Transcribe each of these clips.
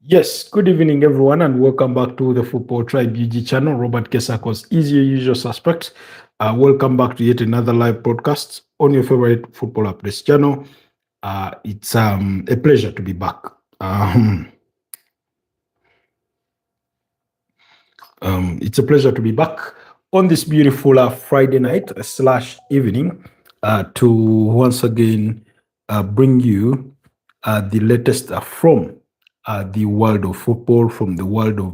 Yes, good evening, everyone, and welcome back to the Football Tribe UG channel. Robert Kesakos is your usual suspect. Welcome back to yet another live broadcast on your favorite football updates channel. It's a pleasure to be back. Um, it's a pleasure to be back on this beautiful Friday night slash evening to once again bring you the latest from the world of football, from the world of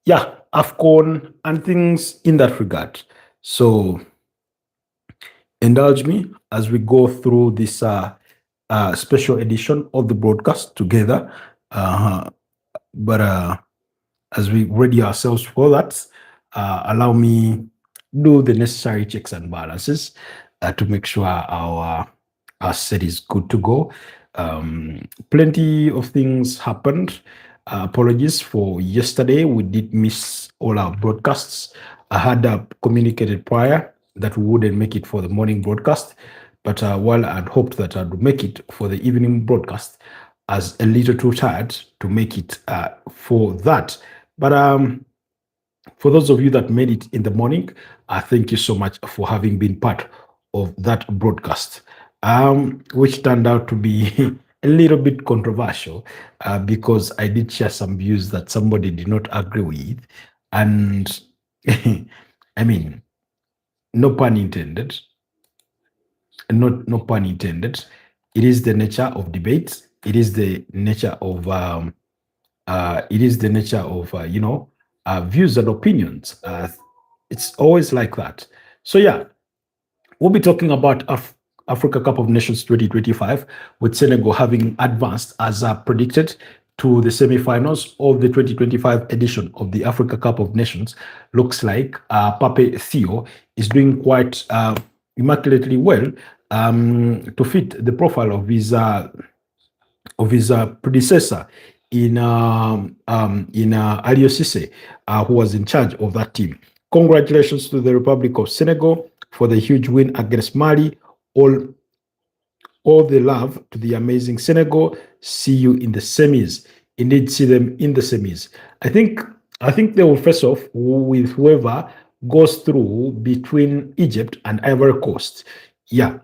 AFCON and things in that regard. So indulge me as we go through this special edition of the broadcast together. But as we ready ourselves for that, allow me do the necessary checks and balances to make sure our set is good to go. Plenty of things happened. Apologies for yesterday. We did miss all our broadcasts. I had communicated prior that we wouldn't make it for the morning broadcast, but while I'd hoped that I'd make it for the evening broadcast, I was a little too tired to make it for that. But for those of you that made it in the morning, thank you so much for having been part of that broadcast, which turned out to be a little bit controversial because I did share some views that somebody did not agree with. And I mean, no pun intended, no pun intended. It is the nature of debate. It is the nature of views and opinions. It's always like that. So yeah, we'll be talking about Africa Cup of Nations 2025, with Senegal having advanced as predicted to the semi-finals of the 2025 edition of the Africa Cup of Nations. Looks like Pape Theo is doing quite immaculately well to fit the profile of his predecessor in Aliou Cisse, who was in charge of that team. Congratulations to the Republic of Senegal for the huge win against Mali. All the love to the amazing Senegal. See you in the semis. Indeed, see them in the semis. I think they will face off with whoever goes through between Egypt and Ivory Coast. Yeah,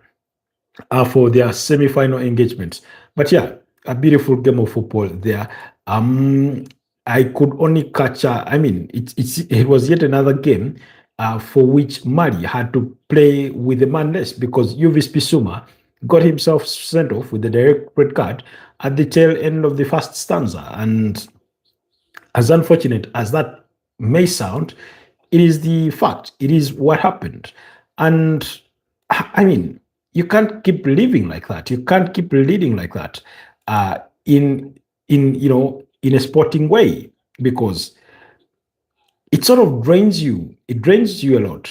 for their semi-final engagements. But yeah, a beautiful game of football there. I could only catch. It was yet another game for which Mali had to play with the man less because Yuvis Bissouma got himself sent off with the direct red card at the tail end of the first stanza. And as unfortunate as that may sound, it is the fact. It is what happened. And I mean, you can't keep living like that. You can't keep leading like that in a sporting way, because it sort of drains you. It drains you a lot.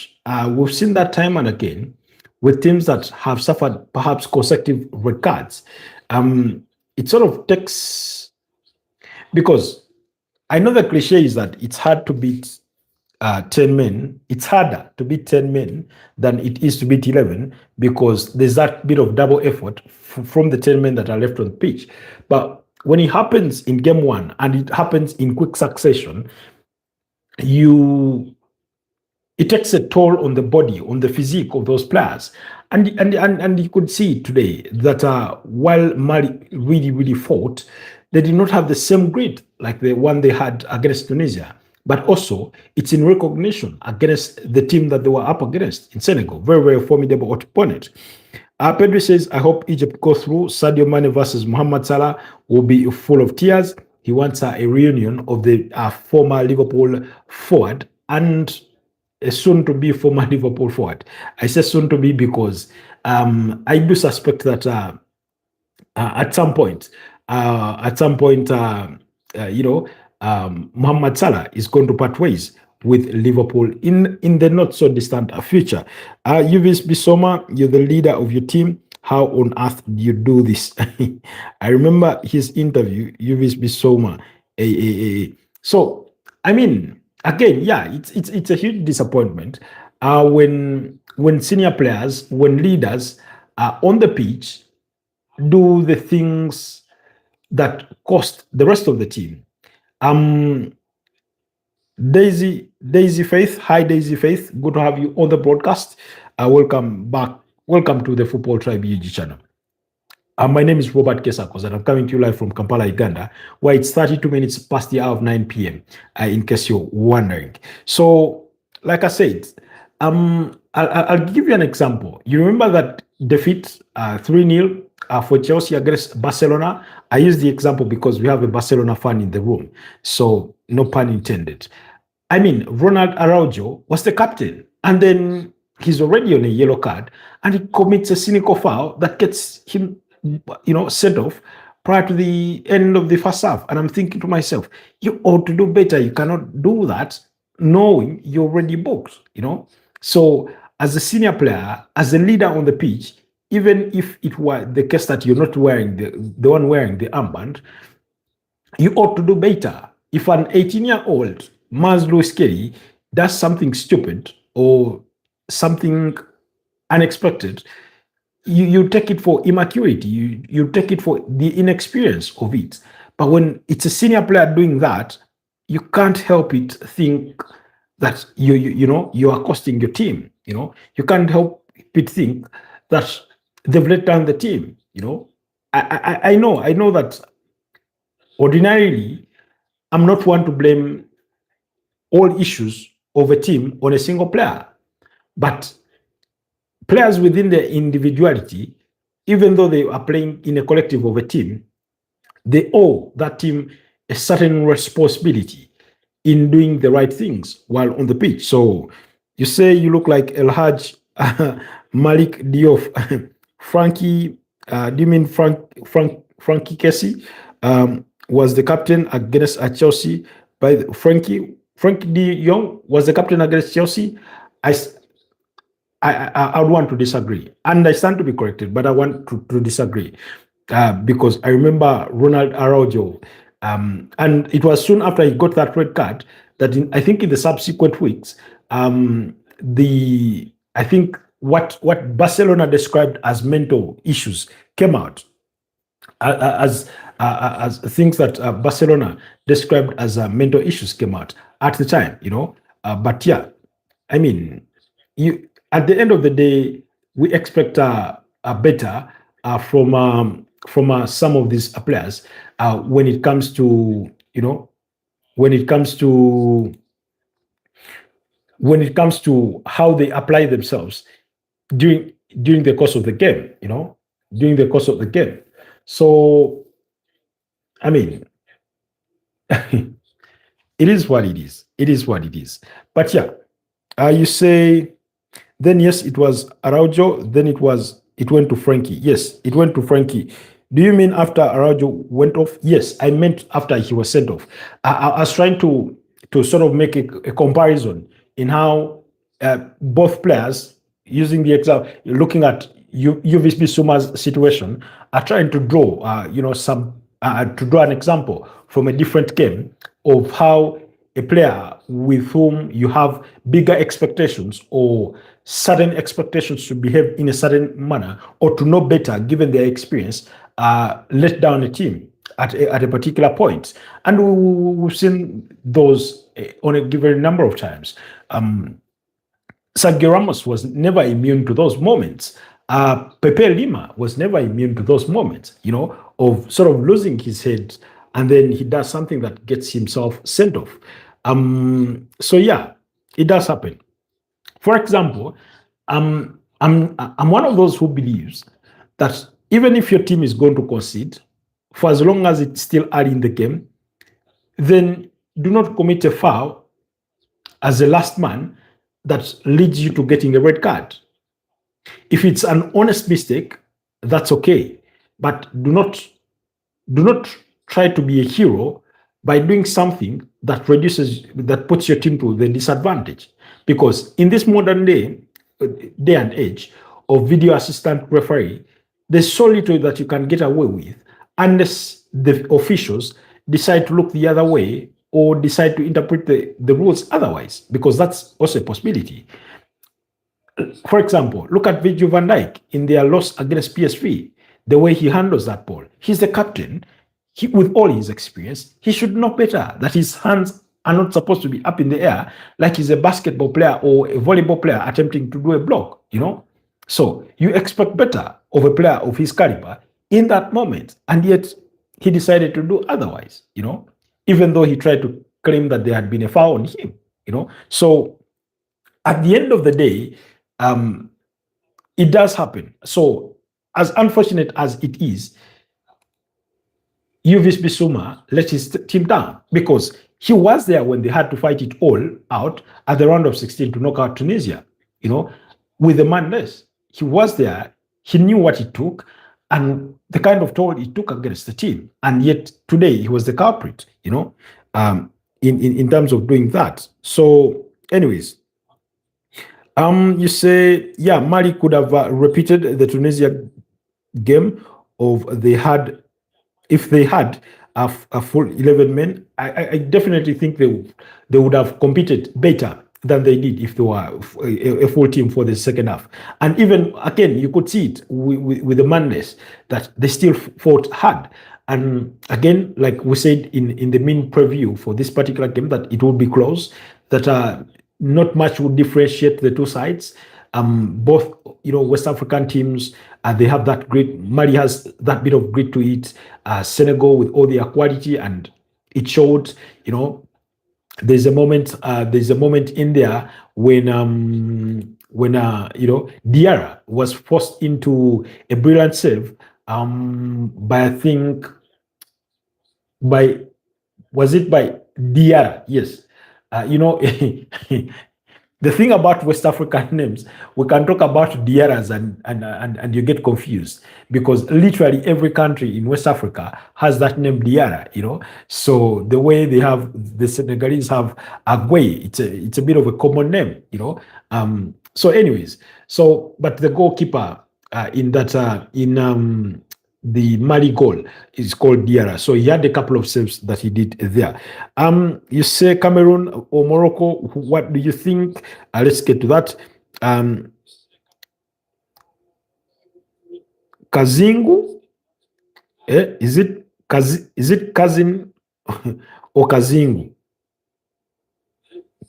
We've seen that time and again with teams that have suffered perhaps consecutive red cards. It sort of takes, because I know the cliche is that it's hard to beat 10 men. It's harder to beat 10 men than it is to beat 11, because there's that bit of double effort from the 10 men that are left on the pitch. But when it happens in game one and it happens in quick succession, it takes a toll on the body, on the physique of those players. And you could see today that while Mali really fought, they did not have the same grit like the one they had against Tunisia. But also, it's in recognition against the team that they were up against in Senegal. Very formidable opponent. Pedro says, I hope Egypt go through. Sadio Mane versus Mohamed Salah will be full of tears. He wants a reunion of the former Liverpool forward and a soon-to-be former Liverpool forward. I say soon-to-be because I do suspect that at some point, Mohamed Salah is going to part ways with Liverpool in the not so distant future. Yuvis Bissouma, you're the leader of your team. How on earth do you do this? I remember his interview, Yuvis Bissouma. So, I mean, again, yeah, it's a huge disappointment when senior players, when leaders are on the pitch, do the things that cost the rest of the team. Um, Daisy Faith, hi Daisy Faith, good to have you on the broadcast. Welcome back. Welcome to the Football Tribe UG channel. My name is Robert Kesakos, and I'm coming to you live from Kampala, Uganda, where it's 32 minutes past the hour of 9 p.m., in case you're wondering. So, like I said, I'll give you an example. You remember that defeat 3-0 for Chelsea against Barcelona? I use the example because we have a Barcelona fan in the room, so no pun intended. I mean, Ronald Araujo was the captain, and then he's already on a yellow card, and he commits a cynical foul that gets him, sent off prior to the end of the first half. And I'm thinking to myself, you ought to do better. You cannot do that knowing you're already booked. So, as a senior player, as a leader on the pitch, even if it were the case that you're not wearing the one wearing the armband, you ought to do better. If an 18-year-old Mars Lewis Kelly does something stupid or something unexpected, you take it for immaturity. You take it for the inexperience of it. But when it's a senior player doing that, you can't help it think that you are costing your team. You can't help it think that they've let down the team. I know that ordinarily I'm not one to blame all issues of a team on a single player, but players within their individuality, even though they are playing in a collective of a team, they owe that team a certain responsibility in doing the right things while on the pitch. So you say you look like El Haj Malik Diouf. Frankie, do you mean Frankie Kessie was the captain against Chelsea? Frankie de Jong was the captain against Chelsea. I would want to disagree, and I stand to be corrected, but I want to disagree because I remember Ronald Araujo, and it was soon after he got that red card that I think in the subsequent weeks, I think what Barcelona described as mental issues came out as things that Barcelona described as mental issues came out at the time. But yeah, I mean, at the end of the day, we expect a better from some of these players when it comes to how they apply themselves during the course of the game. During the course of the game. So, I mean, it is what it is. It is what it is. But yeah, you say. Then yes, it was Araujo. Then it went to Frankie. Yes, it went to Frankie. Do you mean after Araujo went off? Yes, I meant after he was sent off. I was trying to sort of make a comparison in how both players, using the example, looking at UVB Suma's situation, are trying to draw, to draw an example from a different game of how a player with whom you have bigger expectations or certain expectations to behave in a certain manner or to know better given their experience, let down a team at a particular point. And we've seen those on a given number of times. Sergio Ramos was never immune to those moments. Pepe Lima was never immune to those moments, of sort of losing his head, and then he does something that gets himself sent off. So yeah, it does happen. For example, I'm one of those who believes that even if your team is going to concede, for as long as it's still early in the game, then do not commit a foul as a last man that leads you to getting a red card. If it's an honest mistake, that's okay. But do not try to be a hero by doing something that puts your team to the disadvantage. Because in this modern day and age of video assistant referee, there's so little that you can get away with unless the officials decide to look the other way or decide to interpret the rules otherwise, because that's also a possibility. For example, look at Virgil van Dijk in their loss against PSV, the way he handles that ball. He's the captain. with all his experience, he should know better that his hands are not supposed to be up in the air like he's a basketball player or a volleyball player attempting to do a block, So you expect better of a player of his caliber in that moment, and yet he decided to do otherwise, even though he tried to claim that there had been a foul on him. So at the end of the day, it does happen. So as unfortunate as it is, Uvis Bissouma let his team down because he was there when they had to fight it all out at the round of 16 to knock out Tunisia, with a man less. He was there. He knew what it took and the kind of toll it took against the team. And yet today he was the culprit, in terms of doing that. So anyways, you say, yeah, Mali could have repeated the Tunisia game if they had a full 11 men. I definitely think they would have competed better than they did if they were a full team for the second half. And even, again, you could see it with the madness that they still fought hard. And again, like we said in the main preview for this particular game, that it would be close, that not much would differentiate the two sides. Both, West African teams, they have that grit. Mali has that bit of grit to it. Senegal with all their quality, and it showed. There's a moment in there when Diarra was forced into a brilliant save was it by Diarra? Yes. The thing about West African names, we can talk about Diarras and you get confused because literally every country in West Africa has that name Diarra, So the way the Senegalese have Agüey, it's a bit of a common name, So anyways, but the goalkeeper in the Mali goal is called Diarra. So he had a couple of saves that he did there. You say Cameroon or Morocco, what do you think? Let's get to that. Kazingu? Is it Kazim or Kazingu?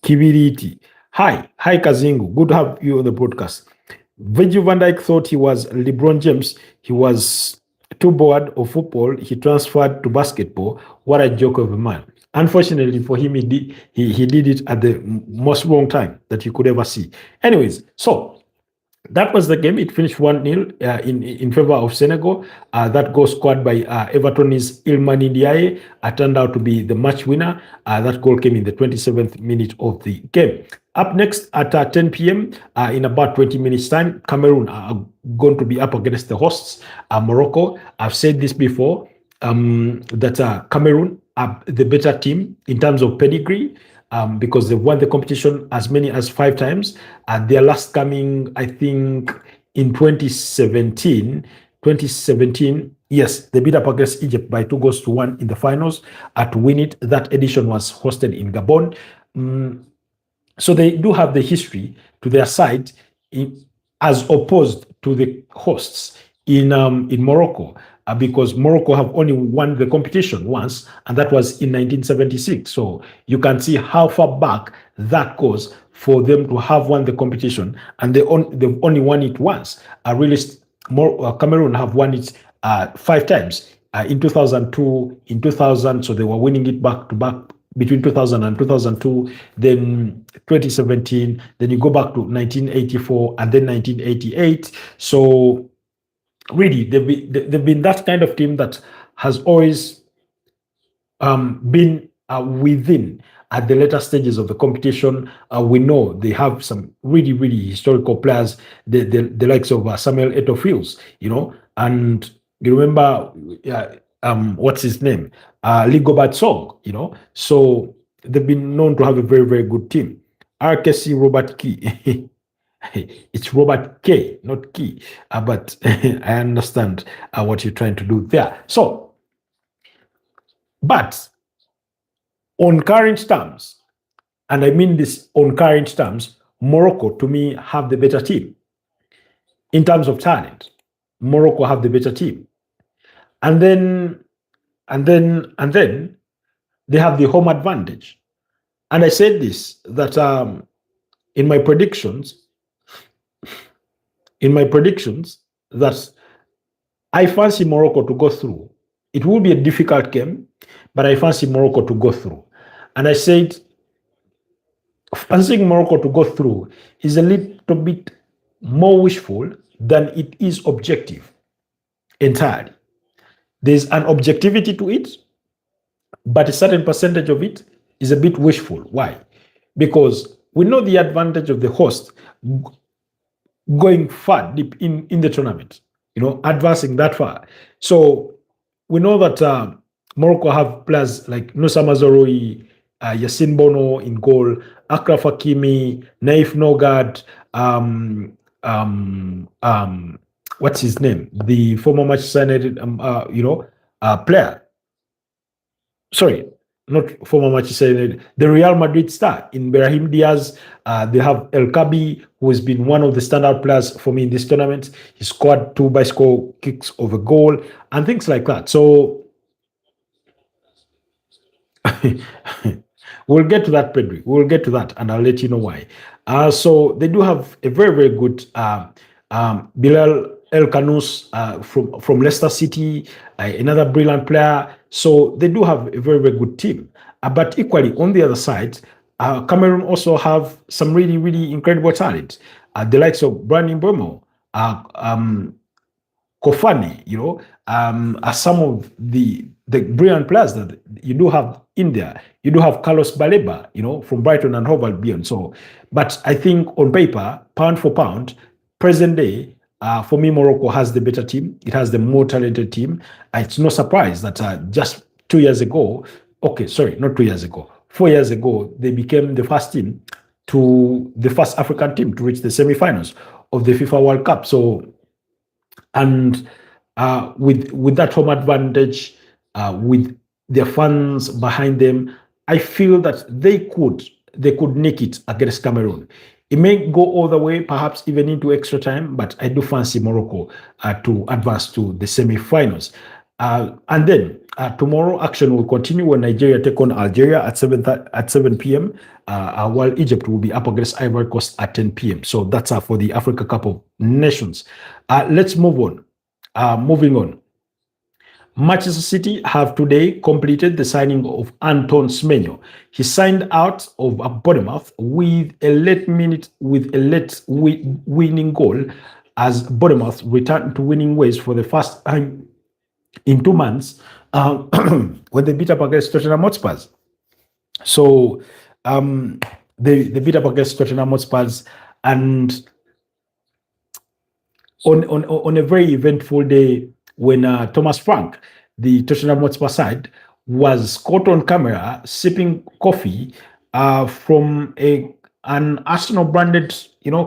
Kibiriti. Hi Kazingu. Good to have you on the broadcast. Virgil van Dijk thought he was LeBron James. He was too bored of football. He transferred to basketball. What a joke of a man. Unfortunately for him, he did it at the most wrong time that you could ever see. Anyways, so that was the game. It finished 1-0 in favor of Senegal. That goal scored by Everton's Ilmani Ndiaye turned out to be the match winner. That goal came in the 27th minute of the game. Up next at 10 p.m. In about 20 minutes' time, Cameroon are going to be up against the hosts, Morocco. I've said this before, that Cameroon are the better team in terms of pedigree, because they've won the competition as many as 5 times. Their last coming, I think, in 2017, yes, they beat up against Egypt by 2-1 in the finals. To win it, that edition was hosted in Gabon. So they do have the history to their side, as opposed to the hosts in Morocco, because Morocco have only won the competition once, and that was in 1976. So you can see how far back that goes for them to have won the competition, and they've only won it once. Cameroon have won it 5 times. In 2002, in 2000, so they were winning it back to back between 2000 and 2002, then 2017, then you go back to 1984 and then 1988. So really, they've been that kind of team that has always been within at the later stages of the competition. We know they have some really, really historical players, the likes of Samuel Eto'o-Fields, and you remember what's his name? Ligobert Song, So they've been known to have a very, very good team. RKC Robert Key. It's Robert K, not Key. But I understand what you're trying to do there. So, but on current terms, and I mean this on current terms, Morocco, to me, have the better team. In terms of talent, Morocco have the better team. And then and then they have the home advantage. And I said this that in my predictions, in my predictions that I fancy Morocco to go through. It will be a difficult game, but I fancy Morocco to go through. And I said fancying Morocco to go through is a little bit more wishful than it is objective entirely. There's an objectivity to it, but a certain percentage of it is a bit wishful. Why? Because we know the advantage of the host going far deep in the tournament, advancing that far. So we know that Morocco have players like Nusa Mazorui, Yassine Bono in goal, Akraf Hakimi, Naif Nogard, what's his name? The former Manchester United, player. Sorry, not former Manchester United, the Real Madrid star in Brahim Diaz. They have El Kabi, who has been one of the standout players for me in this tournament. He scored 2 bicycle kicks of a goal and things like that. So we'll get to that, Pedri. We'll get to that, and I'll let you know why. So they do have a very, very good Bilal El Kanous from Leicester City, another brilliant player. So they do have a very, very good team. But equally, on the other side, Cameroon also have some really, really incredible talent. The likes of Brandon Burmo, Kofani, are some of the brilliant players that you do have in there. You do have Carlos Baleba, from Brighton and Hove Albion. So, but I think on paper, pound for pound, present day, for me, Morocco has the better team. It has the more talented team. It's no surprise that just 2 years ago, not 2 years ago, 4 years ago, they became the first African team to reach the semifinals of the FIFA World Cup. So, and with that home advantage, with their fans behind them, I feel that they could nick it against Cameroon. It may go all the way, perhaps even into extra time, but I do fancy Morocco to advance to the semi-finals. And then tomorrow, action will continue when Nigeria take on Algeria at 7 p.m., while Egypt will be up against Ivory Coast at 10 p.m. So that's for the Africa Cup of Nations. Let's move on. Moving on. Manchester City have today completed the signing of Anton Semenyo. He signed out of Bournemouth with a late winning goal as Bournemouth returned to winning ways for the first time in 2 months when they beat up against Tottenham Hotspur. So they beat up against Tottenham Hotspur, and on a very eventful day, when Thomas Frank, the Tottenham Hotspur side, was caught on camera sipping coffee from an Arsenal branded,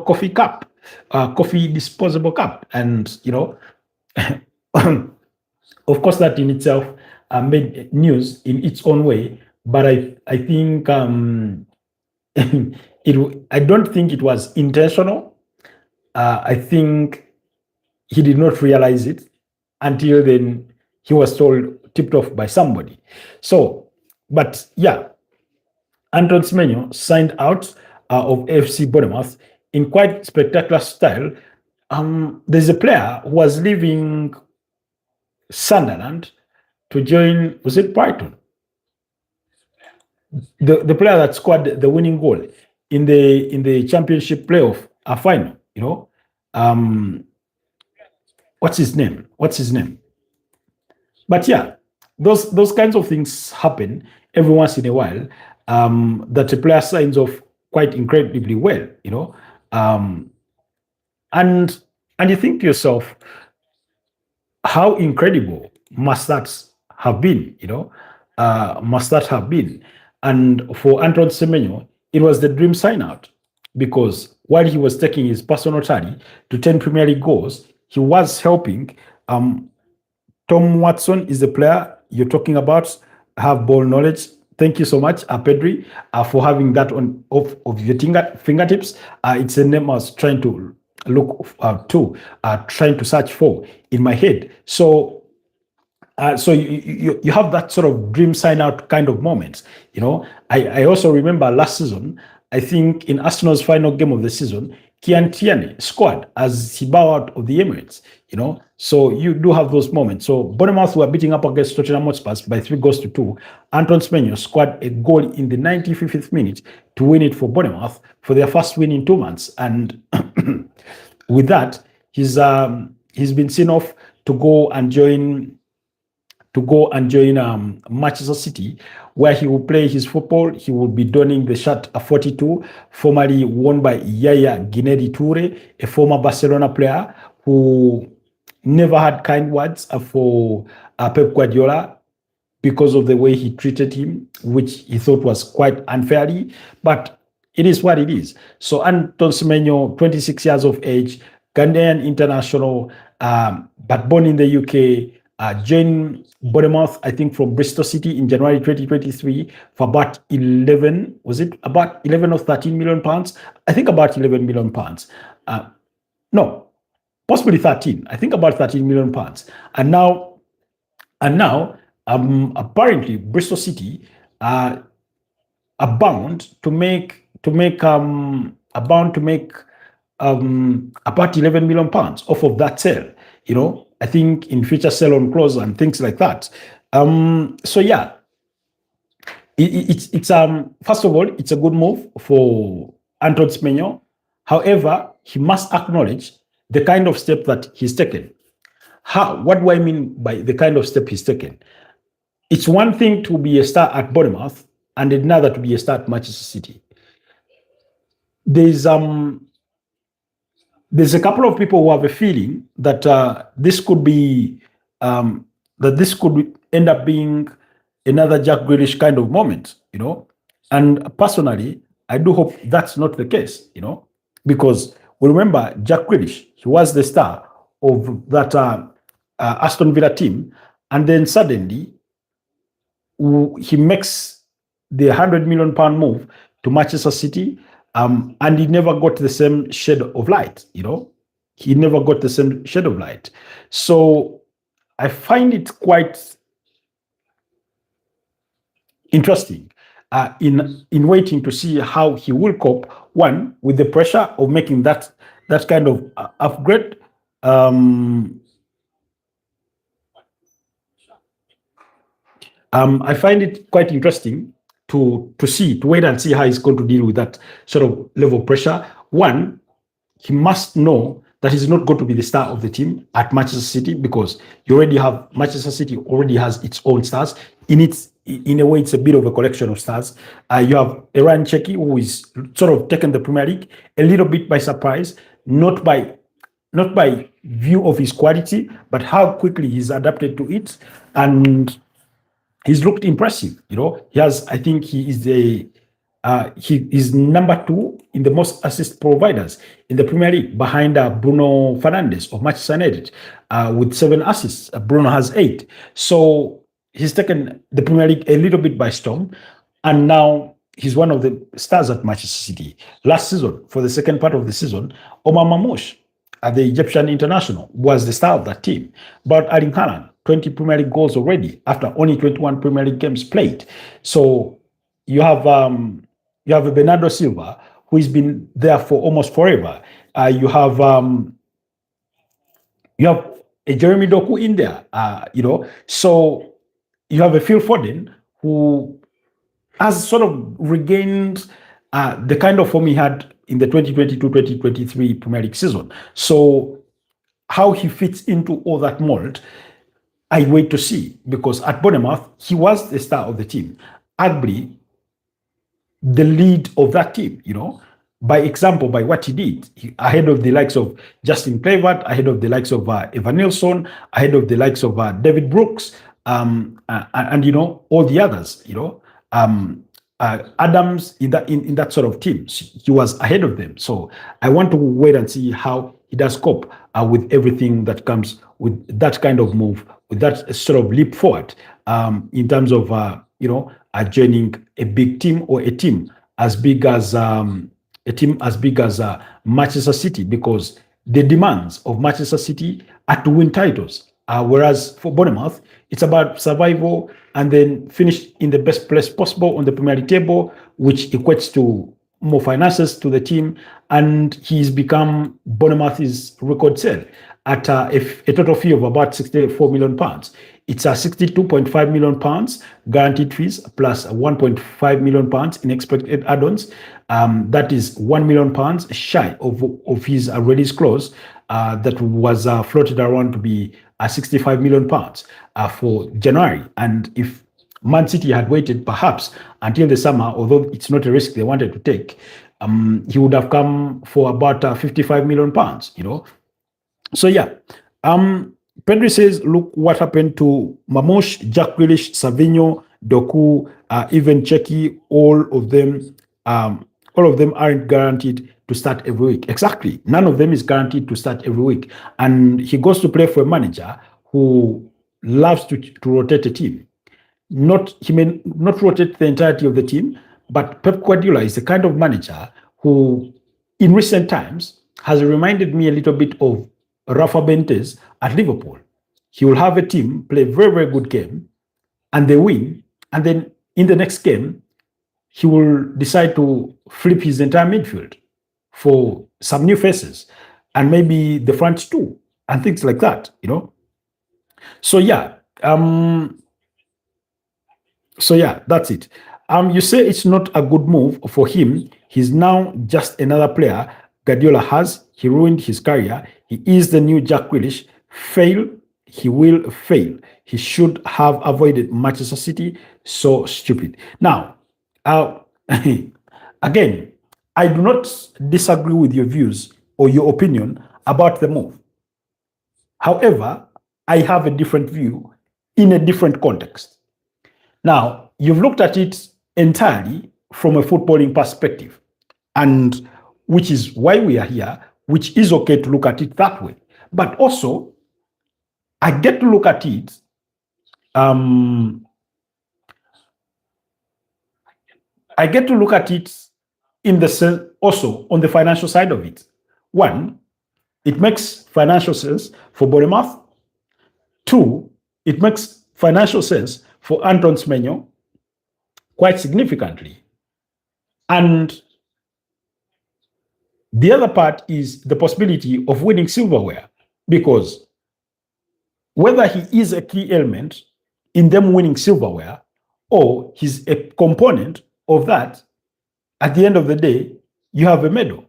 coffee cup, coffee disposable cup, and of course that in itself made news in its own way. But I think I don't think it was intentional. I think he did not realize it until then he was tipped off by somebody. So, but yeah, Anton Semenyo signed out of AFC Bournemouth in quite spectacular style. There's a player who was leaving Sunderland to join, was it Brighton? The player that scored the winning goal in the championship playoff final, what's his name? But yeah, those kinds of things happen every once in a while, that a player signs off quite incredibly well, and you think to yourself, how incredible must that have been, And for Anton Semenyo, it was the dream sign out, because while he was taking his personal tally to 10 Premier League goals, he was helping. Tom Watson is the player you're talking about, have ball knowledge. Thank you so much, Pedri, for having that on off of your fingertips. It's a name I was trying to look trying to search for in my head. So So you have that sort of dream sign out kind of moments. I also remember last season, I think in Arsenal's final game of the season, Kian Tierney scored as he bowed out of the Emirates. So you do have those moments. So Bournemouth were beating up against Tottenham Hotspur by 3 goals to 2. Anton Semenyo scored a goal in the 95th minute to win it for Bournemouth for their first win in 2 months. And with that, he's been seen off to go and join Manchester City, where he will play his football. He will be donning the shirt 42, formerly worn by Yaya Guinedi Toure, a former Barcelona player who never had kind words for Pep Guardiola because of the way he treated him, which he thought was quite unfairly. But it is what it is. So Anton Semenyo, 26 years of age, Ghanaian international, but born in the UK, joined Bournemouth, I think, from Bristol City in January 2023 for about 11, was it about 11 or 13 million pounds? I think about 11 million pounds. No, possibly 13. I think about 13 million pounds. And now, apparently Bristol City are bound to make about 11 million pounds off of that sale. I think in future sell-on clause and things like that. So yeah, it's first of all, it's a good move for Anton Semenyo. However, he must acknowledge the kind of step that he's taken. What do I mean by the kind of step he's taken? It's one thing to be a star at Bournemouth and another to be a star at Manchester City. There's a couple of people who have a feeling that this could be this could end up being another Jack Grealish kind of moment, And personally, I do hope that's not the case, because we remember Jack Grealish, he was the star of that Aston Villa team, and then suddenly he makes the £100 million move to Manchester City. And he never got the same shade of light, He never got the same shade of light. So I find it quite interesting in waiting to see how he will cope, one, with the pressure of making that kind of upgrade. I find it quite interesting to wait and see how he's going to deal with that sort of level of pressure. One, he must know that he's not going to be the star of the team at Manchester City, because Manchester City already has its own stars. In a way, it's a bit of a collection of stars. You have Ryan Cherki, who is sort of taken the Premier League a little bit by surprise, not by view of his quality, but how quickly he's adapted to it. And he's looked impressive, I think he is number 2 in the most assist providers in the Premier League, behind Bruno Fernandes of Manchester United with 7 assists. Bruno has 8. So he's taken the Premier League a little bit by storm, and now he's one of the stars at Manchester City. Last season, for the second part of the season, Omar Mamouche, the Egyptian international, was the star of that team. But Erling Haaland, 20 Premier League goals already after only 21 Premier League games played. So you have a Bernardo Silva, who has been there for almost forever. You have a Jeremy Doku in there, So you have a Phil Foden, who has sort of regained the kind of form he had in the 2022-2023 Premier League season. So how he fits into all that mold, I wait to see, because at Bournemouth, he was the star of the team, arguably the lead of that team, by example, by what he did, ahead of the likes of Justin Kluivert, ahead of the likes of Evan Nilsson, ahead of the likes of David Brooks, and all the others, Adams in that sort of team. He was ahead of them. So I want to wait and see how he does cope with everything that comes with that kind of move, with that sort of leap forward in terms of joining a big team, or a team as big as Manchester City, because the demands of Manchester City are to win titles. Whereas for Bournemouth, it's about survival and then finish in the best place possible on the Premier League table, which equates to more finances to the team. And he's become Bournemouth's record sale at a total fee of about £64 million. It's a £62.5 million guaranteed fees plus £1.5 million in expected add-ons. That is £1 million shy of his release clause that was floated around to be £65 million for January. And if Man City had waited perhaps until the summer, although it's not a risk they wanted to take, he would have come for about £55 million. So yeah, Pedri says, look what happened to Mamouche, Jack Grealish, Semenyo, Doku, even Cheki. All of them aren't guaranteed to start every week. Exactly, none of them is guaranteed to start every week, and he goes to play for a manager who loves to rotate a team. He may not rotate the entirety of the team, but Pep Guardiola is the kind of manager who, in recent times, has reminded me a little bit of Rafa Benitez at Liverpool. He will have a team play a very, very good game, and they win, and then in the next game, he will decide to flip his entire midfield for some new faces, and maybe the front two, and things like that, So yeah, that's it. You say it's not a good move for him. He's now just another player Guardiola has. He ruined his career. He is the new Jack Grealish. He will fail. He should have avoided Manchester City. So stupid. Now, again, I do not disagree with your views or your opinion about the move. However, I have a different view in a different context. Now, you've looked at it entirely from a footballing perspective, and which is why we are here, which is okay to look at it that way. But also, I get to look at it in the sense also on the financial side of it. One, it makes financial sense for Bournemouth. Two, it makes financial sense for Anton Semenyo quite significantly. And the other part is the possibility of winning silverware, because whether he is a key element in them winning silverware or he's a component of that, at the end of the day, you have a medal,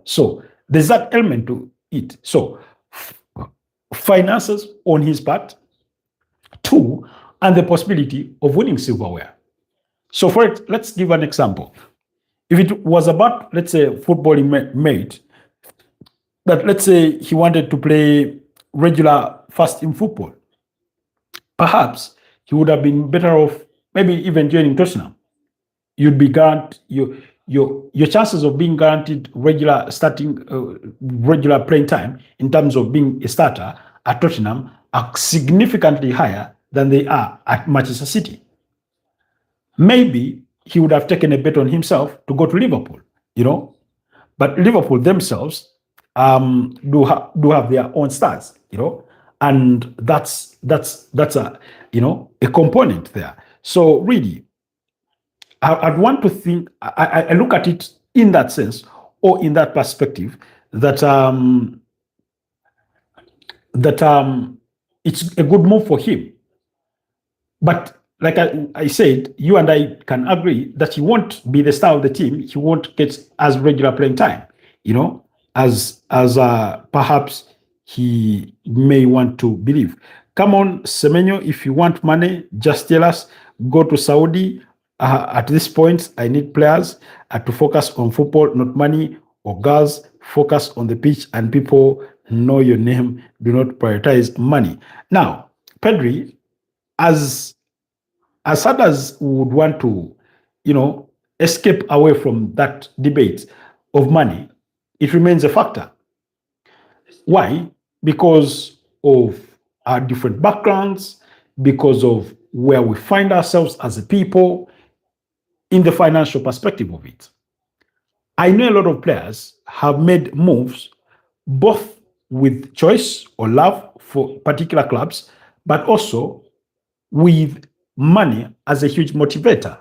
So there's that element to it. So finances on his part, two, and the possibility of winning silverware. So let's give an example. If it was about, let's say, footballing mate, that let's say he wanted to play regular first team football, perhaps he would have been better off maybe even joining Tottenham. You'd be guaranteed your chances of being guaranteed regular playing time in terms of being a starter at Tottenham are significantly higher than they are at Manchester City. Maybe he would have taken a bet on himself to go to Liverpool, but Liverpool themselves do have their own stars, and that's a a component there. So really, I'd want to think. I look at it in that sense or in that perspective that it's a good move for him. But like I said, you and I can agree that he won't be the star of the team. He won't get as regular playing time, as perhaps he may want to believe. Come on, Semenyo, if you want money, just tell us. Go to Saudi. At this point, I need players to focus on football, not money or girls. Focus on the pitch and people know your name. Do not prioritize money. Now, Pedri, as hard as we would want to, escape away from that debate of money, it remains a factor. Why? Because of our different backgrounds, because of where we find ourselves as a people in the financial perspective of it. I know a lot of players have made moves both with choice or love for particular clubs, but also with money as a huge motivator.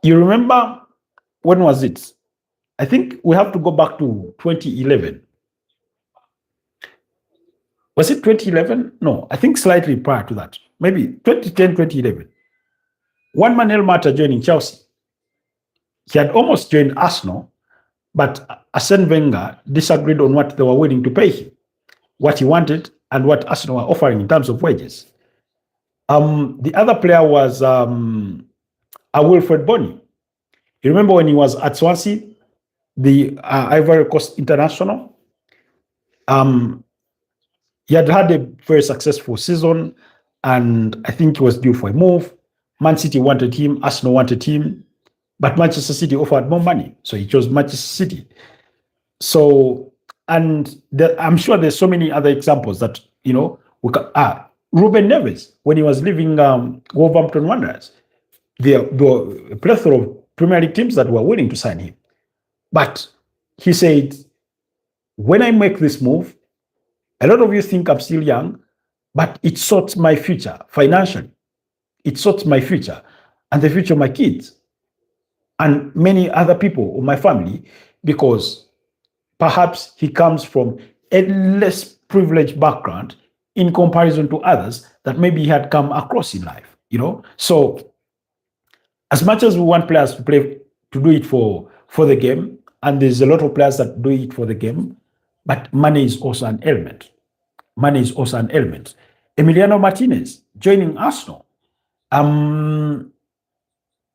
You remember, when was it? I think we have to go back to 2011. Was it 2011? No, I think slightly prior to that. Maybe 2010, 2011. One Manuel Mata joining Chelsea. He had almost joined Arsenal, but Arsene Wenger disagreed on what they were willing to pay him, what he wanted, and what Arsenal were offering in terms of wages. The other player was Wilfred Bony. You remember when he was at Swansea, the Ivory Coast international? He had had a very successful season, and I think he was due for a move. Man City wanted him, Arsenal wanted him, but Manchester City offered more money, so he chose Manchester City. So, and I'm sure there's so many other examples that, you know, Ruben Neves, when he was leaving Wolverhampton Wanderers, there were a plethora of Premier League teams that were willing to sign him. But he said, when I make this move, a lot of you think I'm still young, but it sorts my future financially. It sorts my future and the future of my kids and many other people of my family, because perhaps he comes from a less privileged background in comparison to others that maybe he had come across in life, you know. So as much as we want players to play, to do it for the game, and there's a lot of players that do it for the game, but money is also an element. Money is also an element. Emiliano Martinez joining Arsenal. Eden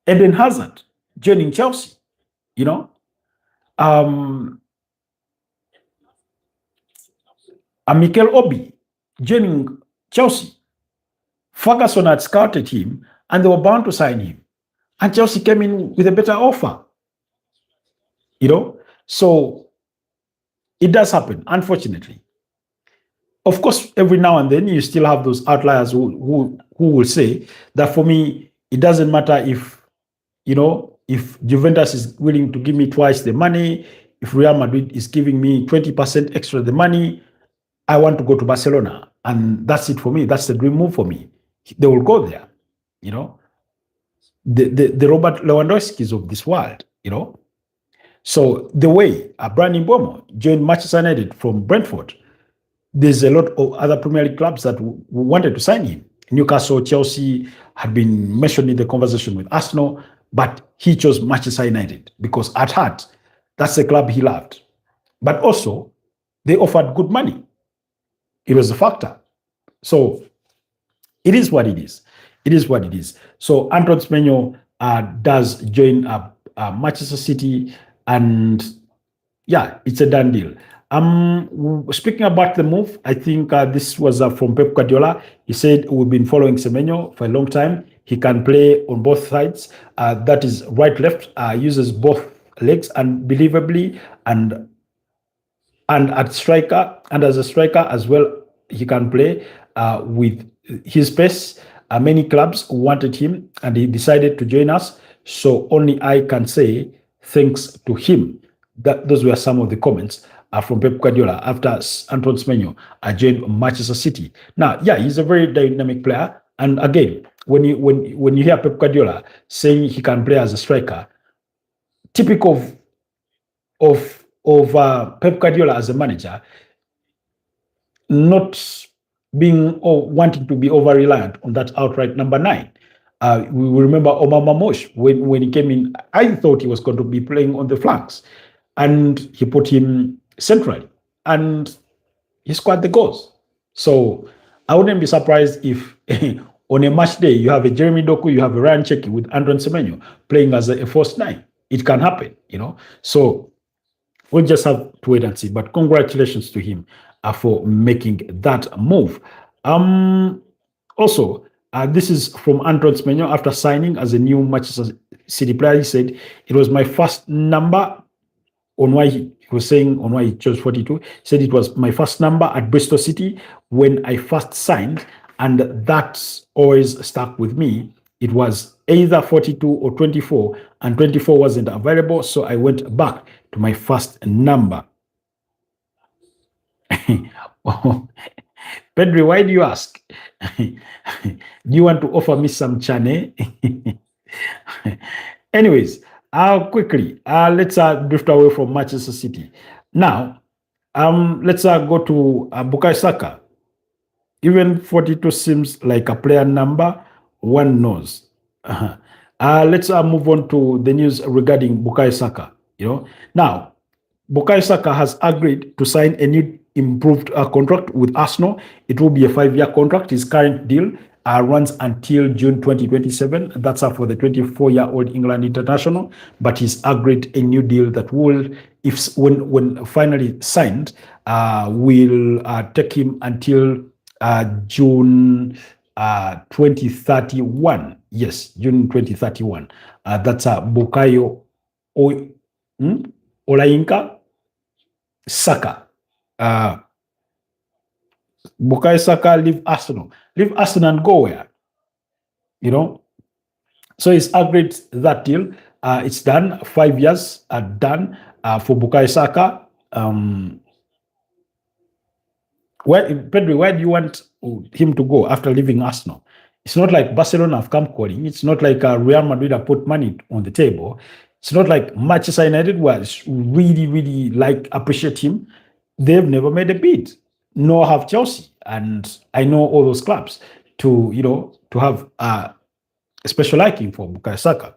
Hazard joining Chelsea, you know. Mikel Obi joining Chelsea. Ferguson had scouted him and they were bound to sign him. And Chelsea came in with a better offer, you know. So it does happen, unfortunately. Of course, every now and then you still have those outliers who will say that, for me, it doesn't matter if, you know, if Juventus is willing to give me twice the money, if Real Madrid is giving me 20% extra the money, I want to go to Barcelona. And that's it for me. That's the dream move for me. They will go there, you know. The Robert Lewandowskis of this world, you know. So the way Brandon Bomo joined Manchester United from Brentford, there's a lot of other Premier League clubs that wanted to sign him. Newcastle, Chelsea had been mentioned in the conversation with Arsenal, but he chose Manchester United because at heart, that's the club he loved. But also, they offered good money. It was a factor. So it is what it is. It is what it is. So Antoine Semenyo does join Manchester City, and yeah, it's a done deal. Speaking about the move, I think this was from Pep Guardiola. He said, we've been following Semenyo for a long time. He can play on both sides. That is right, left, uses both legs unbelievably, and at striker, and as a striker as well, he can play with his pace. Many clubs wanted him and he decided to join us. So only I can say thanks to him. Those were some of the comments from Pep Guardiola after Antoine Semenyo joined Manchester City. Now, yeah, he's a very dynamic player. And again, when you hear Pep Guardiola saying he can play as a striker, typical of Pep Guardiola as a manager, not being or wanting to be over reliant on that outright number 9. We remember Omar Mamosh when he came in. I thought he was going to be playing on the flanks, and he put him centrally, and he scored the goals. So I wouldn't be surprised if on a match day you have a Jeremy Doku, you have a Ryan Cherki with Antoine Semenyo playing as a false 9. It can happen, you know. So we'll just have to wait and see. But congratulations to him for making that move. Also, this is from Antoine Semenyo after signing as a new Manchester City player. He said, it was my first number. On why he was saying on why he chose 42. He said it was my first number at Bristol City when I first signed, and that's always stuck with me. It was either 42 or 24, and 24 wasn't available, so I went back to my first number. Pedro, why do you ask? Do you want to offer me some chane? Anyways, quickly, let's drift away from Manchester City. Now, let's go to Bukayo Saka. Even 42 seems like a player number one knows. Let's move on to the news regarding Bukayo Saka. Now Bukayo Saka has agreed to sign a new improved contract with Arsenal. It will be a 5-year contract. His current deal runs until June 2027. That's for the 24-year-old England international. But he's agreed a new deal that will, if when finally signed, will take him until June 2031. Yes, June 2031. That's Bukayo Olayinka Saka. Bukayo Saka leave Arsenal. Leave Arsenal and go where? So he's agreed that deal. It's done. 5 years are done for Bukayo Saka. Pedro, where do you want him to go after leaving Arsenal? It's not like Barcelona have come calling. It's not like Real Madrid have put money on the table. It's not like Manchester United was really, really appreciate him. They've never made a bid, nor have Chelsea. And I know all those clubs to have a special liking for Bukayo Saka.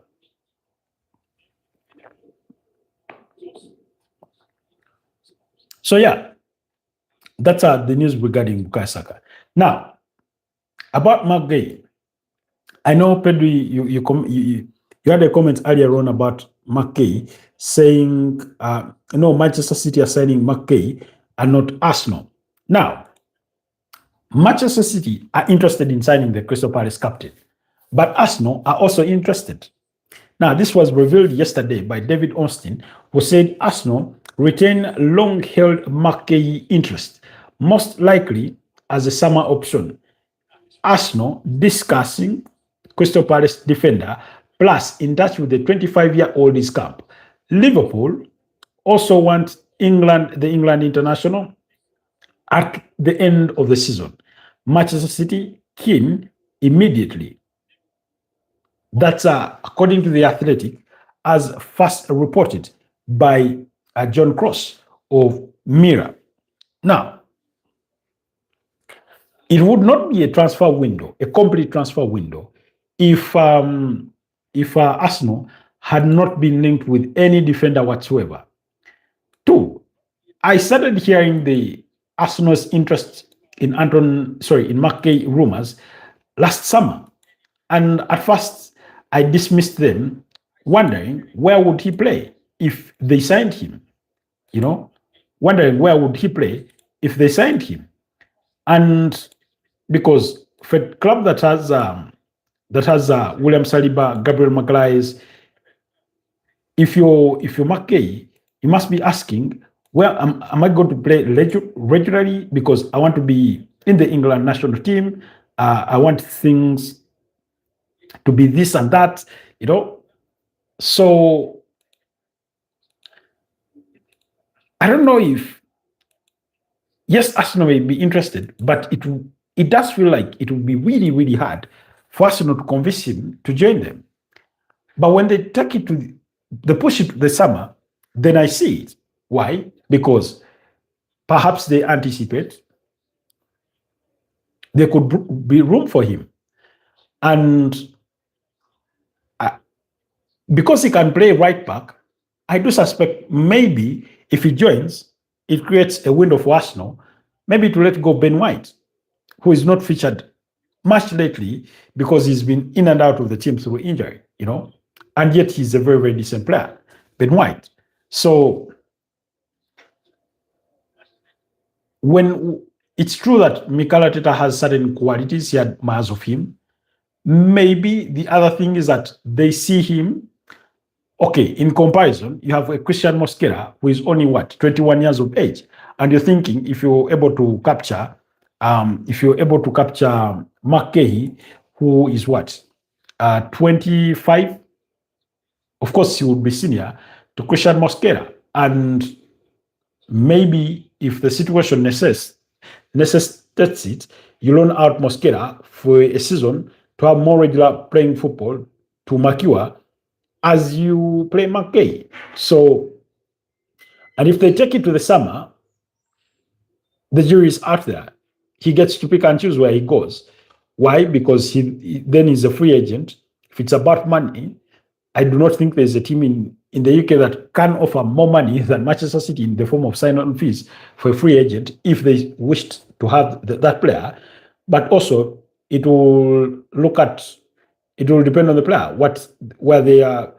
So yeah, that's the news regarding Bukayo Saka. Now, about Marc Guehi, I know Pedro, you had a comment earlier on about Marc Guehi saying, no, Manchester City are signing Marc Guehi and not Arsenal. Now, Manchester City are interested in signing the Crystal Palace captain, but Arsenal are also interested. Now, this was revealed yesterday by David Austin, who said Arsenal retain long-held Marc Guehi interest, most likely as a summer option. Arsenal discussing Crystal Palace defender, plus in touch with the 25-year-old is camp. Liverpool also want the England international at the end of the season. Manchester City keen immediately. That's according to The Athletic, as first reported by John Cross of Mirror. Now, it would not be a transfer window, a complete transfer window, if Arsenal had not been linked with any defender whatsoever. Two, I started hearing the Arsenal's interest in Marc Guehi rumors last summer, and at first I dismissed them, wondering where would he play if they signed him. Wondering where would he play if they signed him, and because for a club that has William Saliba, Gabriel Magalhaes, if you're Marc Guehi, you must be asking, where am I going to play regularly? Because I want to be in the England national team. I want things to be this and that, So I don't know if, yes, Arsenal may be interested, but it does feel like it would be really, really hard for Arsenal to convince him to join them. But when they take it they push it to the summer, then I see it. Why? Because perhaps they anticipate there could be room for him. And because he can play right back, I do suspect maybe if he joins, it creates a window for Arsenal, maybe to let go Ben White, who is not featured much lately because he's been in and out of the team through injury, and yet he's a very, very decent player, Ben White. So when it's true that Mikel Arteta has certain qualities, he admires of him, maybe the other thing is that they see him, okay, in comparison, you have a Christian Mosquera who is only 21 years of age, and you're thinking if you're able to capture Marc Guehi, who is 25, of course he would be senior to Christian Mosquera, and maybe if the situation that's it. You loan out Mosquera for a season to have more regular playing football to Makua as you play Marc Guehi. So, and if they take it to the summer, the jury is out there. He gets to pick and choose where he goes. Why? Because then he's a free agent. If it's about money, I do not think there's a team in the UK that can offer more money than Manchester City in the form of sign-on fees for a free agent if they wished to have that player. But also, it will depend on the player, where they are,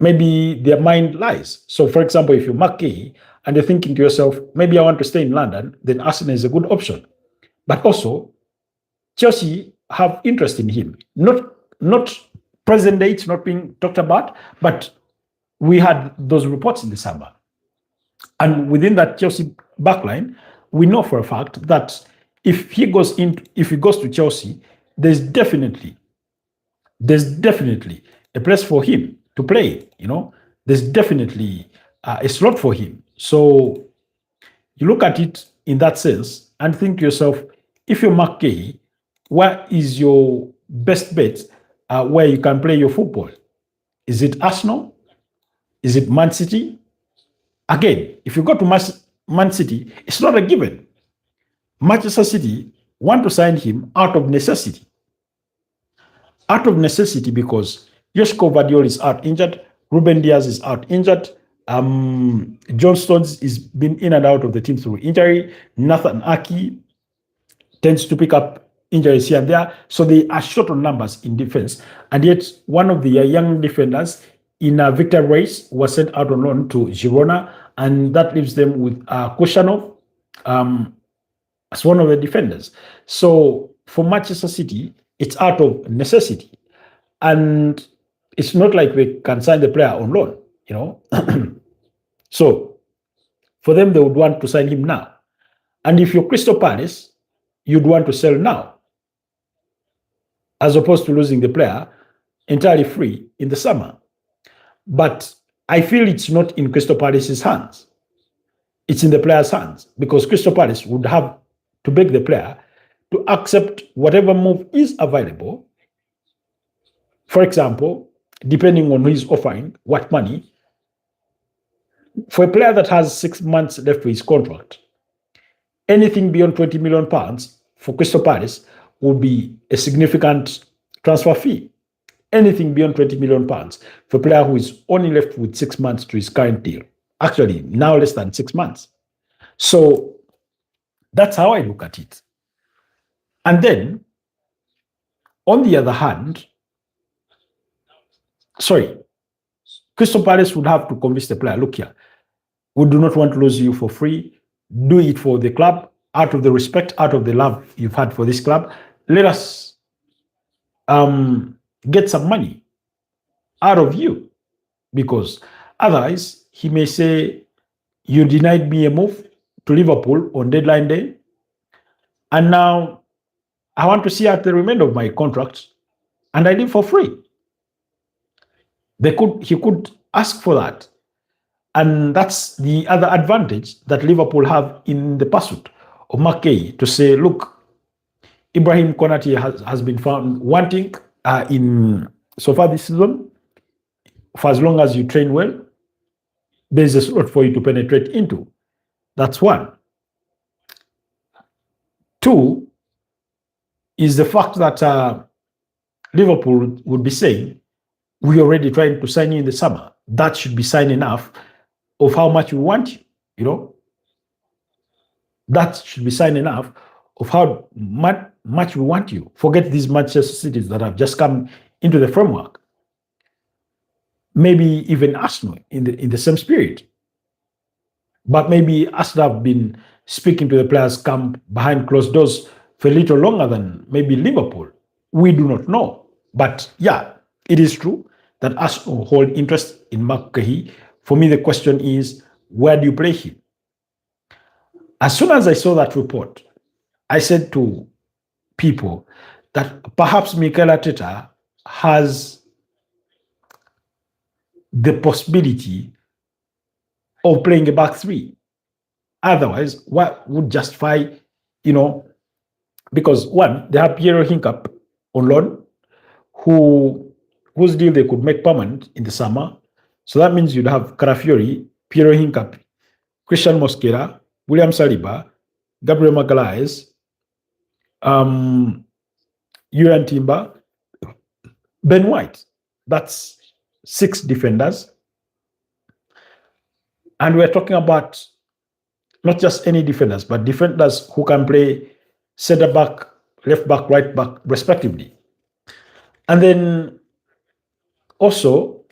maybe their mind lies. So, for example, if you're Marc Guehi and you're thinking to yourself, maybe I want to stay in London, then Arsenal is a good option. But also, Chelsea have interest in him. Not present day, it's not being talked about, but we had those reports in the summer. And within that Chelsea backline, we know for a fact that if he goes to Chelsea, there's definitely a place for him to play. There's definitely a slot for him. So you look at it in that sense and think to yourself, if you're Marc Guehi, where is your best bet where you can play your football? Is it Arsenal? Is it Man City? Again, if you go to Man City, it's not a given. Manchester City want to sign him out of necessity. Out of necessity because Joshko Gvardiol is out injured, Ruben Diaz is out injured, John Stones is been in and out of the team through injury, Nathan Aki tends to pick up injuries here and there, so they are short on numbers in defense. And yet, one of the young defenders in Victor Reis was sent out on loan to Girona, and that leaves them with Kushanov as one of the defenders. So for Manchester City, it's out of necessity, and it's not like they can sign the player on loan. So for them, they would want to sign him now. And if you're Crystal Palace, you'd want to sell now, as opposed to losing the player entirely free in the summer. But I feel it's not in Crystal Palace's hands. It's in the player's hands, because Crystal Palace would have to beg the player to accept whatever move is available. For example, depending on who is offering what money, for a player that has 6 months left for his contract, anything beyond £20 million for Crystal Palace would be a significant transfer fee. Anything beyond £20 million for a player who is only left with 6 months to his current deal. Actually, now less than 6 months. So that's how I look at it. And then, on the other hand, Crystal Palace would have to convince the player, look here, we do not want to lose you for free. Do it for the club, out of the respect, out of the love you've had for this club. Let us get some money out of you, because otherwise he may say, you denied me a move to Liverpool on deadline day, and now I want to see out the remainder of my contract and I leave for free. He could ask for that. And that's the other advantage that Liverpool have in the pursuit of Marc Guehi, to say, look, Ibrahim Konate has been found wanting in so far this season. For as long as you train well, there's a slot for you to penetrate into. That's one. Two is the fact that Liverpool would be saying, we're already trying to sign you in the summer. That should be sign enough of how much we want you, That should be sign enough of how much we want you. Forget these Manchester Cities that have just come into the framework. Maybe even Arsenal in the same spirit. But maybe Arsenal have been speaking to the players' camp behind closed doors for a little longer than maybe Liverpool. We do not know. But yeah, it is true that Arsenal hold interest in Marc Guehi. For me, the question is, where do you play him? As soon as I saw that report, I said to people that perhaps Mikel Arteta has the possibility of playing a back three. Otherwise, what would justify you know, because one, they have Piero Hincap on loan, whose deal they could make permanent in the summer. So that means you'd have Carafiori, Piero Hincap, Christian Mosquera, William Saliba, Gabriel Magalhaes, Julian Timber, Ben White. That's 6 defenders. And we're talking about not just any defenders, but defenders who can play center back, left back, right back, respectively. And then also,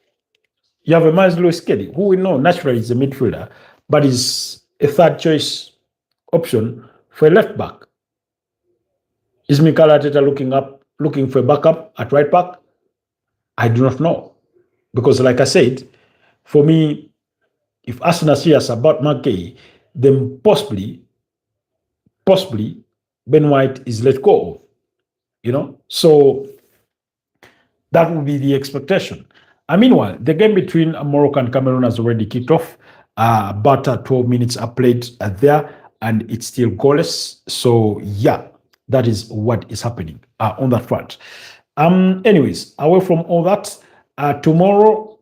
you have a Miles Lewis Kelly, who we know naturally is a midfielder, but is a third choice option for a left back. Is Mikel Arteta looking for a backup at right back? I do not know. Because like I said, for me, if Arsenal are serious about Marc Guehi, then possibly Ben White is let go of, So that would be the expectation. Meanwhile, the game between Morocco and Cameroon has already kicked off. About 12 minutes are played there, and it's still goalless. So yeah, that is what is happening on that front. Anyways, away from all that, tomorrow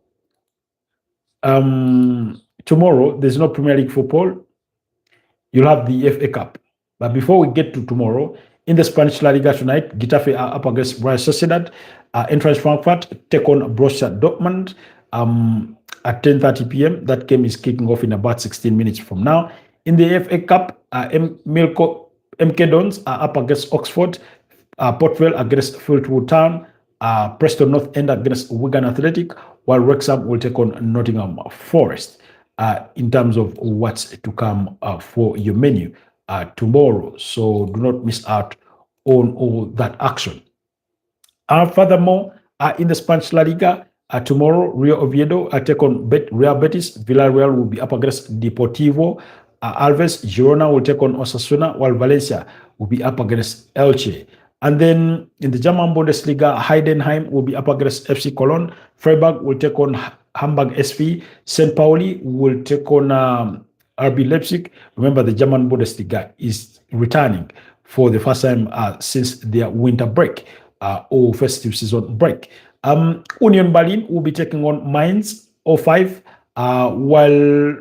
there's no Premier League football. You'll have the FA Cup. But before we get to tomorrow, in the Spanish La Liga tonight, Getafe are up against Real Sociedad. Eintracht Frankfurt take on Borussia Dortmund at 10:30 p.m. That game is kicking off in about 16 minutes from now. In the FA Cup, MK Dons are up against Oxford, Port Vale against Fleetwood Town, Preston North End against Wigan Athletic, while Wrexham will take on Nottingham Forest in terms of what's to come for your menu tomorrow. So do not miss out on all that action. Furthermore, in the Spanish La Liga, tomorrow, Rio Oviedo take on Real Betis. Villarreal will be up against Deportivo Alves. Girona will take on Osasuna, while Valencia will be up against Elche. And then in the German Bundesliga, Heidenheim will be up against FC Cologne. Freiburg will take on Hamburg SV. St. Pauli will take on RB Leipzig. Remember, the German Bundesliga is returning for the first time since their winter break or festive season break. Union Berlin will be taking on Mainz 05, while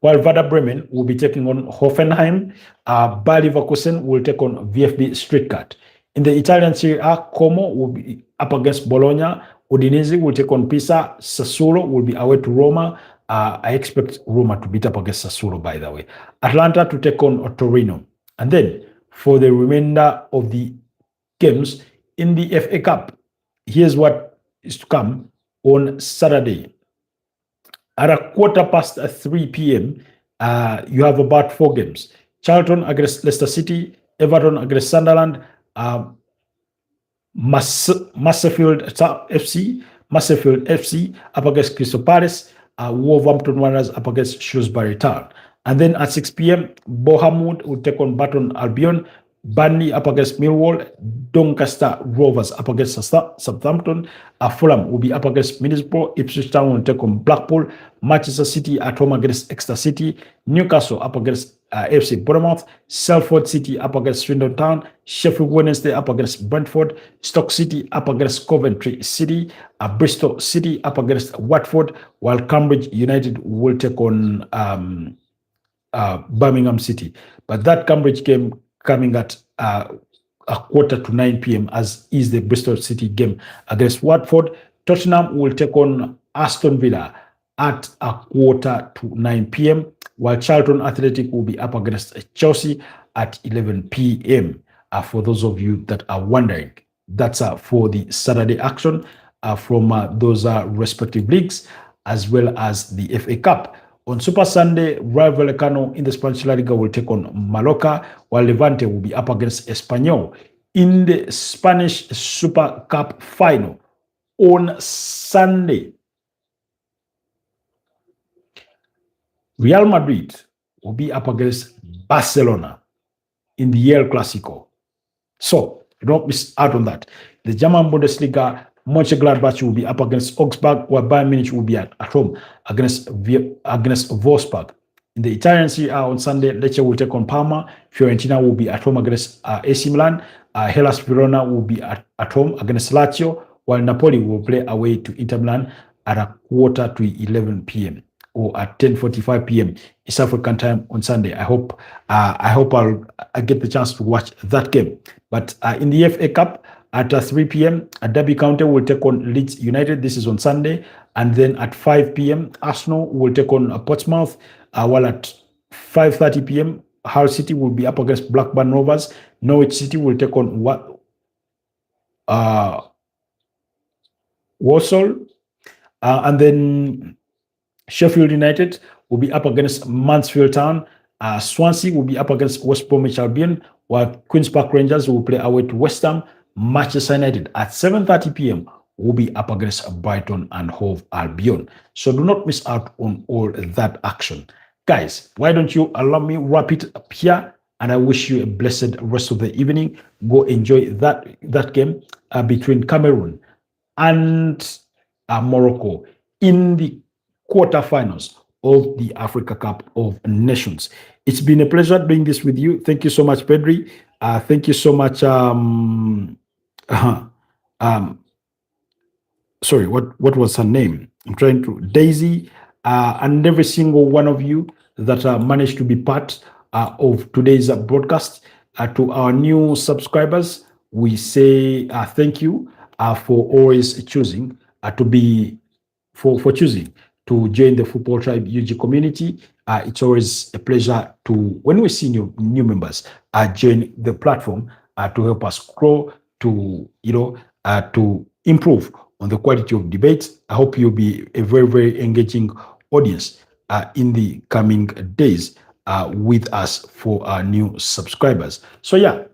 Werder Bremen will be taking on Hoffenheim. Bayer Leverkusen will take on VfB Stuttgart. In the Italian Serie A, Como will be up against Bologna. Udinese will take on Pisa. Sassuolo will be away to Roma. I expect Roma to beat up against Sassuolo, by the way. Atlanta to take on Torino. And then for the remainder of the games in the FA Cup, here's what is to come on Saturday. At 3:15 p.m., you have about 4 games. Charlton against Leicester City, Everton against Sunderland, Macclesfield FC up against Crystal Palace, Wolverhampton Wanderers up against Shrewsbury Town. And then at 6 p.m., Bournemouth will take on Burton Albion, Burnley up against Millwall, Doncaster Rovers up against Southampton, Fulham will be up against Middlesbrough, Ipswich Town will take on Blackpool, Manchester City at home against Exeter City, Newcastle up against AFC Bournemouth, Salford City up against Swindon Town, Sheffield Wednesday up against Brentford, Stoke City up against Coventry City, Bristol City up against Watford, while Cambridge United will take on Birmingham City. But that Cambridge game coming at 9:15 p.m. as is the Bristol City game against Watford. Tottenham will take on Aston Villa at 9:15 p.m. while Charlton Athletic will be up against Chelsea at 11 p.m. For those of you that are wondering, that's for the Saturday action from those respective leagues, as well as the FA Cup. On Super Sunday, Rayo Vallecano in the Spanish La Liga will take on Mallorca, while Levante will be up against Espanyol. In the Spanish Super Cup final on Sunday, Real Madrid will be up against Barcelona in the El Clasico. So don't miss out on that. The German Bundesliga, Mönchengladbach will be up against Augsburg, while Bayern Munich will be at home against Wolfsburg. In the Italian Serie A on Sunday, Lecce will take on Parma. Fiorentina will be at home against AC Milan. Hellas Verona will be at home against Lazio, while Napoli will play away to Inter Milan at a quarter to 11 p.m. or at 10:45 p.m. East African time on Sunday. I hope I'll get the chance to watch that game. But in the FA Cup at 3 p.m., Derby County will take on Leeds United. This is on Sunday. And then at 5 p.m., Arsenal will take on Portsmouth. While at 5:30 p.m., Hull City will be up against Blackburn Rovers. Norwich City will take on Walsall. And then Sheffield United will be up against Mansfield Town. Swansea will be up against West Bromwich Albion, while Queen's Park Rangers will play away to West Ham. Manchester United at 7:30 p.m. will be up against Brighton and Hove Albion. So do not miss out on all that action. Guys, why don't you allow me wrap it up here? And I wish you a blessed rest of the evening. Go enjoy that game between Cameroon and Morocco in the quarterfinals of the Africa Cup of Nations. It's been a pleasure doing this with you. Thank you so much, Pedri. Thank you so much. Sorry, what was her name? I'm trying to Daisy, and every single one of you that managed to be part of today's broadcast. To our new subscribers, we say thank you for always choosing to be for choosing to join the Football Tribe UG community. It's always a pleasure to when we see new members join the platform to help us grow, to to improve on the quality of debate. I hope you'll be a very, very engaging audience in the coming days with us for our new subscribers. So yeah,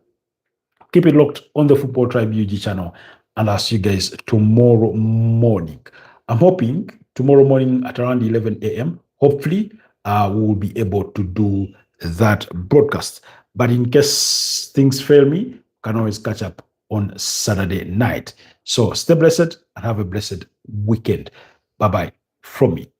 keep it locked on the Football Tribe UG channel, and I'll see you guys tomorrow morning. I'm hoping tomorrow morning at around 11 a.m. Hopefully, we will be able to do that broadcast. But in case things fail me, you can always catch up on Saturday night. So stay blessed and have a blessed weekend. Bye-bye from me.